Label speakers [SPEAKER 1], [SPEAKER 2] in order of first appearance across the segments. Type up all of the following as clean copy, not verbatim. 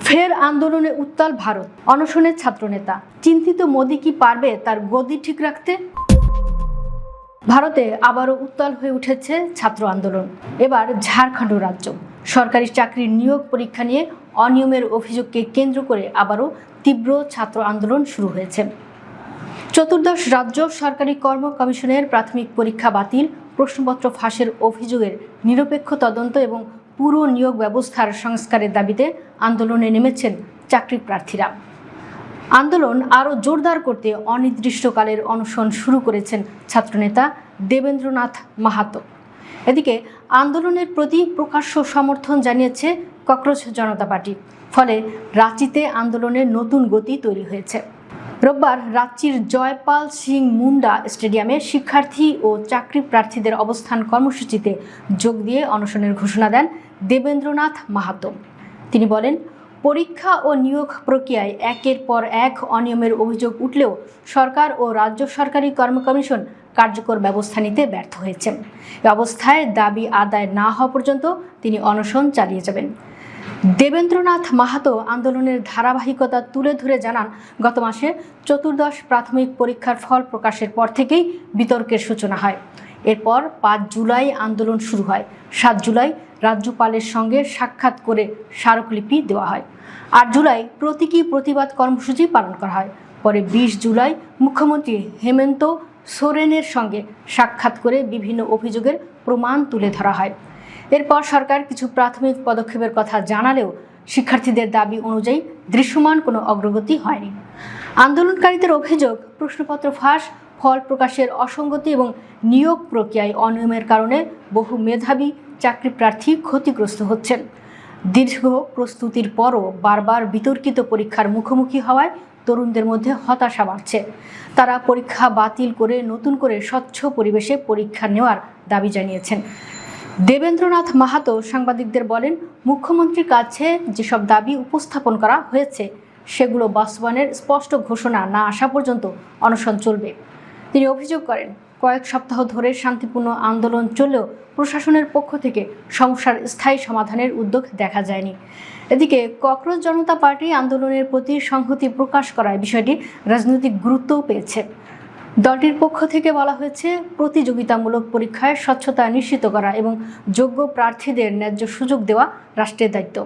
[SPEAKER 1] ফের আন্দোলনে উত্তাল ভারত, অনশনের ছাত্রনেতা। চিন্তিত মোদি কি পারবে তার গদি ঠিক রাখতে? ভারতে আবারও উত্তাল হয়ে উঠেছে ছাত্র আন্দোলন। এবার ঝাড়খণ্ড রাজ্য সরকারি চাকরির নিয়োগ পরীক্ষা নিয়ে অনিয়মের অভিযোগকে কেন্দ্র করে আবারও তীব্র ছাত্র আন্দোলন শুরু হয়েছে। চতুর্দশ রাজ্য সরকারি কর্ম কমিশনের প্রাথমিক পরীক্ষা বাতিল, প্রশ্নপত্র ফাঁসের অভিযোগের নিরপেক্ষ তদন্ত এবং পুরো নিয়োগ ব্যবস্থার সংস্কারের দাবিতে আন্দোলনে নেমেছেন চাকরি প্রার্থীরা। আন্দোলন আরও জোরদার করতে অনির্দিষ্টকালের অনশন শুরু করেছেন ছাত্রনেতা দেবেন্দ্রনাথ মাহাতো। এদিকে আন্দোলনের প্রতি প্রকাশ্য সমর্থন জানিয়েছে ককরোচ জনতা পার্টি। ফলে রাঁচিতে আন্দোলনের নতুন গতি তৈরি হয়েছে। রোববার রাঁচির জয়পাল সিং মুন্ডা স্টেডিয়ামে শিক্ষার্থী ও চাকরি প্রার্থীদের অবস্থান কর্মসূচিতে যোগ দিয়ে অনশনের ঘোষণা দেন দেবেন্দ্রনাথ মাহাতো। তিনি বলেন, পরীক্ষা ও নিয়োগ প্রক্রিয়ায় একের পর এক অনিয়মের অভিযোগ উঠলেও সরকার ও রাজ্য সরকারি কর্ম কমিশন কার্যকর ব্যবস্থা নিতে ব্যর্থ হয়েছেন। এ অবস্থায় দাবি আদায় না হওয়া পর্যন্ত তিনি অনশন চালিয়ে যাবেন। দেবেন্দ্রনাথ মাহাতো আন্দোলনের ধারাবাহিকতা তুলে ধরে জানান, গত মাসে চতুর্দশ প্রাথমিক পরীক্ষার ফল প্রকাশের পর থেকেই বিতর্কের সূচনা হয়। এরপর 5 জুলাই আন্দোলন শুরু হয়। 7 জুলাই রাজ্যপালের সঙ্গে সাক্ষাৎ করে স্মারকলিপি দেওয়া হয়। 8 জুলাই প্রতীকী প্রতিবাদ কর্মসূচি পালন করা হয়। পরে 20 জুলাই মুখ্যমন্ত্রী হেমন্ত সোরেনের সঙ্গে সাক্ষাৎ করে বিভিন্ন অভিযোগের প্রমাণ তুলে ধরা হয়। এরপর সরকার কিছু প্রাথমিক পদক্ষেপের কথা জানালেও শিক্ষার্থীদের দাবি অনুযায়ী দৃশ্যমান কোনো অগ্রগতি হয়নি। আন্দোলনকারীদের অভিযোগ, প্রশ্নপত্র ফাঁস, ফল প্রকাশের অসঙ্গতি এবং নিয়োগ প্রক্রিয়ায় অনিয়মের কারণে বহু মেধাবী চাকরি প্রার্থী ক্ষতিগ্রস্ত হচ্ছেন। দীর্ঘ প্রস্তুতির পরও বারবার বিতর্কিত পরীক্ষার মুখোমুখি হওয়ায় তরুণদের মধ্যে হতাশা বাড়ছে। তারা পরীক্ষা বাতিল করে নতুন করে স্বচ্ছ পরিবেশে পরীক্ষা নেওয়ার দাবি জানিয়েছেন। দেবেন্দ্রনাথ মাহাতো সাংবাদিকদের বলেন, মুখ্যমন্ত্রীর কাছে যেসব দাবি উপস্থাপন করা হয়েছে সেগুলো বাস্তবায়নের স্পষ্ট ঘোষণা না আসা পর্যন্ত অনশন চলবে। তিনি অভিযোগ করেন, কয়েক সপ্তাহ ধরে শান্তিপূর্ণ আন্দোলন চললেও প্রশাসনের পক্ষ থেকে সমস্যার স্থায়ী সমাধানের উদ্যোগ দেখা যায়নি। এদিকে ককরোচ জনতা পার্টি আন্দোলনের প্রতি সংহতি প্রকাশ করায় বিষয়টি রাজনৈতিক গুরুত্বও পেয়েছে। দলটির পক্ষ থেকে বলা হয়েছে, প্রতিযোগিতামূলক পরীক্ষায় স্বচ্ছতা নিশ্চিত করা এবং যোগ্য প্রার্থীদের ন্যায্য সুযোগ দেওয়া রাষ্ট্রের দায়িত্ব।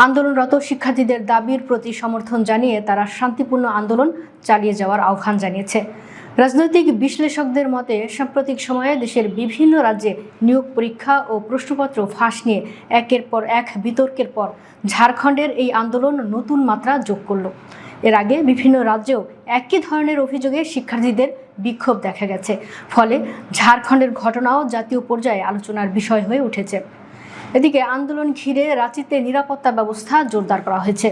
[SPEAKER 1] আন্দোলনরত শিক্ষার্থীদের দাবির প্রতি সমর্থন জানিয়ে তারা শান্তিপূর্ণ আন্দোলন চালিয়ে যাওয়ার আহ্বান জানিয়েছে। রাজনৈতিক বিশ্লেষকদের মতে, সাম্প্রতিক সময়ে দেশের বিভিন্ন রাজ্যে নিয়োগ পরীক্ষা ও প্রশ্নপত্র ফাঁস নিয়ে একের পর এক বিতর্কের পর ঝাড়খণ্ডের এই আন্দোলন নতুন মাত্রা যোগ করল। এর আগে বিভিন্ন রাজ্যেও একই ধরনের অভিযোগে শিক্ষার্থীদের বিক্ষোভ দেখা গেছে। ফলে ঝাড়খণ্ডের ঘটনাও জাতীয় পর্যায়ে আলোচনার বিষয় হয়ে উঠেছে। এদিকে আন্দোলন ঘিরে রাঁচিতে নিরাপত্তা ব্যবস্থা জোরদার করা হয়েছে।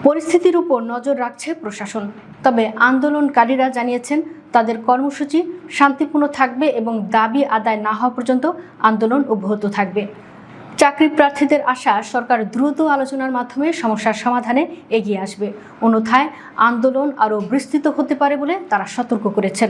[SPEAKER 1] পরিস্থিতির উপর নজর রাখছে প্রশাসন। তবে আন্দোলনকারীরা জানিয়েছেন, তাদের কর্মসূচি শান্তিপূর্ণ থাকবে এবং দাবি আদায় না হওয়া পর্যন্ত আন্দোলন অব্যাহত থাকবে। চাকরি প্রার্থীদের আশা, সরকার দ্রুত আলোচনার মাধ্যমে সমস্যার সমাধানে এগিয়ে আসবে। অন্যথায় আন্দোলন আরও বিস্তৃত হতে পারে বলে তারা সতর্ক করেছেন।